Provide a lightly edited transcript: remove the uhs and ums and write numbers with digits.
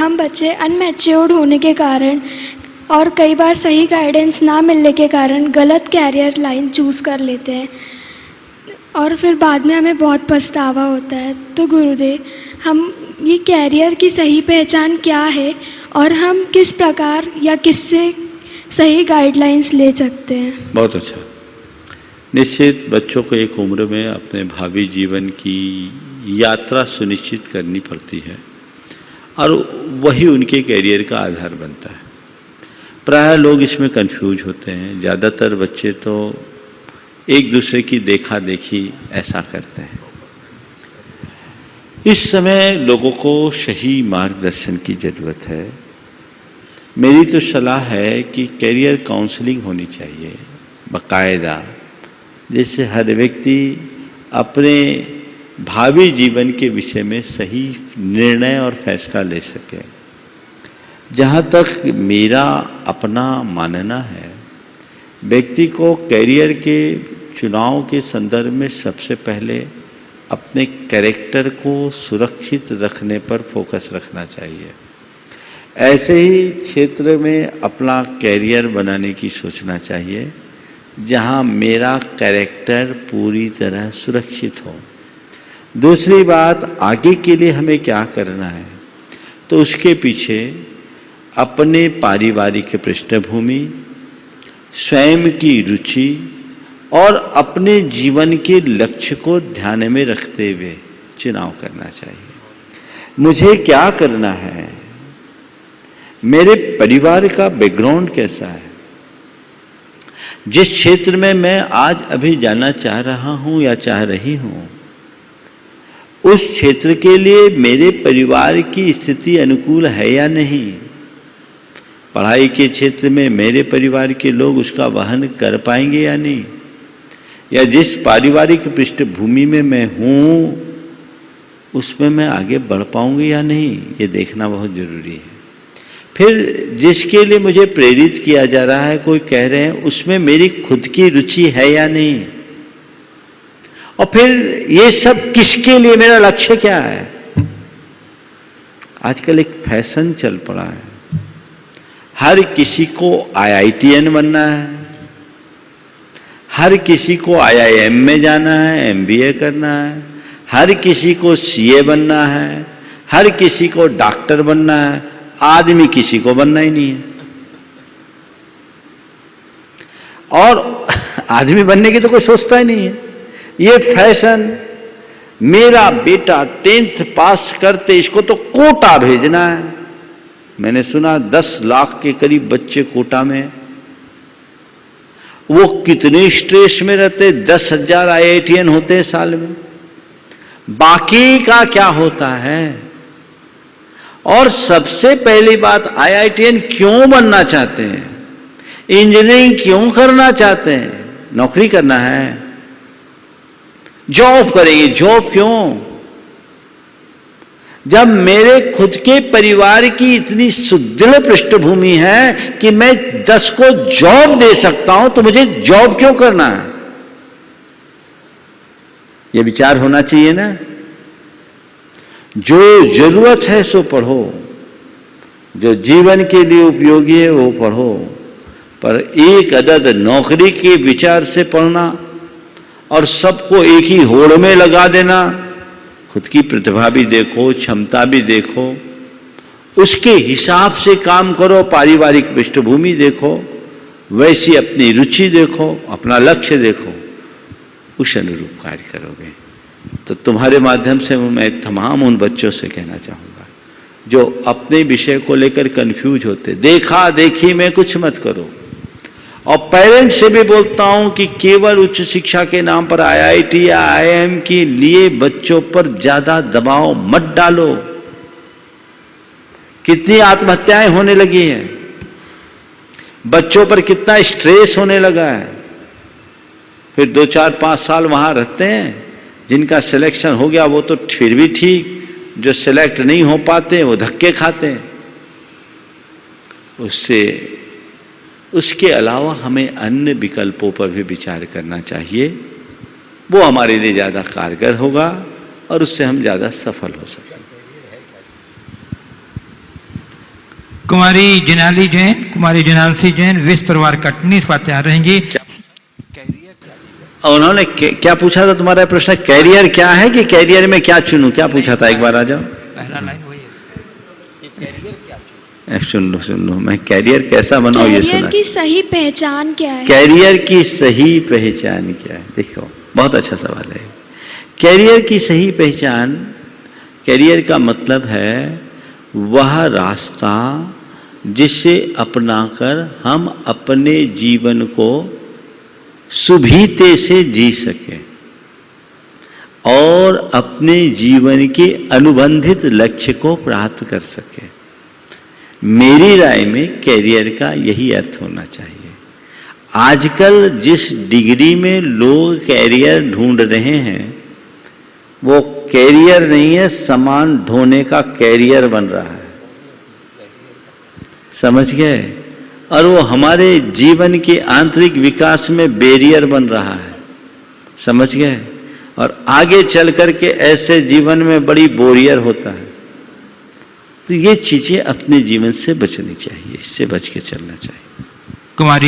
हम बच्चे अनमैच्योर्ड होने के कारण और कई बार सही गाइडेंस ना मिलने के कारण गलत कैरियर लाइन चूज़ कर लेते हैं और फिर बाद में हमें बहुत पछतावा होता है। तो गुरुदेव, हम ये कैरियर की सही पहचान क्या है और हम किस प्रकार या किससे सही गाइडलाइंस ले सकते हैं? बहुत अच्छा। निश्चित बच्चों को एक उम्र में अपने भावी जीवन की यात्रा सुनिश्चित करनी पड़ती है और वही उनके कैरियर का आधार बनता है। प्रायः लोग इसमें कंफ्यूज होते हैं। ज़्यादातर बच्चे तो एक दूसरे की देखा देखी ऐसा करते हैं। इस समय लोगों को सही मार्गदर्शन की ज़रूरत है। मेरी तो सलाह है कि कैरियर काउंसलिंग होनी चाहिए बाकायदा, जिससे हर व्यक्ति अपने भावी जीवन के विषय में सही निर्णय और फैसला ले सके। जहाँ तक मेरा अपना मानना है, व्यक्ति को कैरियर के चुनाव के संदर्भ में सबसे पहले अपने कैरेक्टर को सुरक्षित रखने पर फोकस रखना चाहिए। ऐसे ही क्षेत्र में अपना कैरियर बनाने की सोचना चाहिए जहाँ मेरा कैरेक्टर पूरी तरह सुरक्षित हो। दूसरी बात, आगे के लिए हमें क्या करना है, तो उसके पीछे अपने पारिवारिक पृष्ठभूमि, स्वयं की रुचि और अपने जीवन के लक्ष्य को ध्यान में रखते हुए चुनाव करना चाहिए। मुझे क्या करना है, मेरे परिवार का बैकग्राउंड कैसा है, जिस क्षेत्र में मैं आज अभी जाना चाह रहा हूं या चाह रही हूं, उस क्षेत्र के लिए मेरे परिवार की स्थिति अनुकूल है या नहीं। पढ़ाई के क्षेत्र में मेरे परिवार के लोग उसका वहन कर पाएंगे या नहीं, या जिस पारिवारिक पृष्ठभूमि में मैं हूँ उसमें मैं आगे बढ़ पाऊंगी या नहीं, ये देखना बहुत ज़रूरी है। फिर जिसके लिए मुझे प्रेरित किया जा रहा है, कोई कह रहे हैं, उसमें मेरी खुद की रुचि है या नहीं, और फिर ये सब किसके लिए, मेरा लक्ष्य क्या है। आजकल एक फैशन चल पड़ा है, हर किसी को IITN बनना है, हर किसी को IIM में जाना है, MBA करना है, हर किसी को CA बनना है, हर किसी को डॉक्टर बनना है, आदमी किसी को बनना ही नहीं है। और आदमी बनने की तो कोई सोचता ही नहीं है। ये फैशन, मेरा बेटा 10th पास करते इसको तो कोटा भेजना है। मैंने सुना 10 लाख के करीब बच्चे कोटा में, वो कितने स्ट्रेस में रहते, 10,000 IITN होते हैं साल में, बाकी का क्या होता है। और सबसे पहली बात, IITN क्यों बनना चाहते हैं, इंजीनियरिंग क्यों करना चाहते हैं, नौकरी करना है, जॉब करेंगे, जॉब क्यों। जब मेरे खुद के परिवार की इतनी सुदृढ़ पृष्ठभूमि है कि मैं 10 को जॉब दे सकता हूं, तो मुझे जॉब क्यों करना है। यह विचार होना चाहिए ना। जो जरूरत है सो पढ़ो, जो जीवन के लिए उपयोगी है वो पढ़ो, पर एक अदद नौकरी के विचार से पढ़ना और सबको एक ही होड़ में लगा देना, खुद की प्रतिभा भी देखो, क्षमता भी देखो, उसके हिसाब से काम करो, पारिवारिक पृष्ठभूमि देखो, वैसी अपनी रुचि देखो, अपना लक्ष्य देखो, उस अनुरूप कार्य करोगे। तो तुम्हारे माध्यम से मैं तमाम उन बच्चों से कहना चाहूँगा जो अपने विषय को लेकर कंफ्यूज होते, देखा देखी में कुछ मत करो। और पेरेंट्स से भी बोलता हूं कि केवल उच्च शिक्षा के नाम पर IIT या IIM के लिए बच्चों पर ज्यादा दबाव मत डालो। कितनी आत्महत्याएं होने लगी हैं, बच्चों पर कितना स्ट्रेस होने लगा है। फिर 2, 4, 5 साल वहां रहते हैं, जिनका सिलेक्शन हो गया वो तो फिर भी ठीक, जो सिलेक्ट नहीं हो पाते वो धक्के खाते हैं। उसके अलावा हमें अन्य विकल्पों पर भी विचार करना चाहिए, वो हमारे लिए ज़्यादा कारगर होगा और उससे हम ज़्यादा सफल हो सकेंगे। कुमारी जिनाली जैन, कुमारी जिनांशी जैन, विश्व परिवार कटनी तैयार रहेंगी। उन्होंने क्या पूछा था? तुम्हारा प्रश्न कैरियर क्या है कि कैरियर में क्या चुनूं, क्या पूछा था? एक बार आ जाओ। पहला लाइन वही है, कैरियर क्या चुनूं? सुन लो, मैं कैरियर कैसा बनाऊं ये सुना। कैरियर की सही पहचान क्या है? कैरियर की सही पहचान क्या है? देखो, बहुत अच्छा सवाल है। कैरियर की सही पहचान, कैरियर का मतलब है वह रास्ता जिसे अपनाकर हम अपने जीवन को सुभीते से जी सके और अपने जीवन के अनुबंधित लक्ष्य को प्राप्त कर सके। मेरी राय में कैरियर का यही अर्थ होना चाहिए। आजकल जिस डिग्री में लोग कैरियर ढूंढ रहे हैं वो कैरियर नहीं है, सामान ढोने का कैरियर बन रहा है। समझ गए? और वो हमारे जीवन के आंतरिक विकास में बैरियर बन रहा है। समझ गए? और आगे चल करके ऐसे जीवन में बड़ी बोरियर होता है। तो ये चीजें अपने जीवन से बचनी चाहिए, इससे बच के चलना चाहिए। कुमारी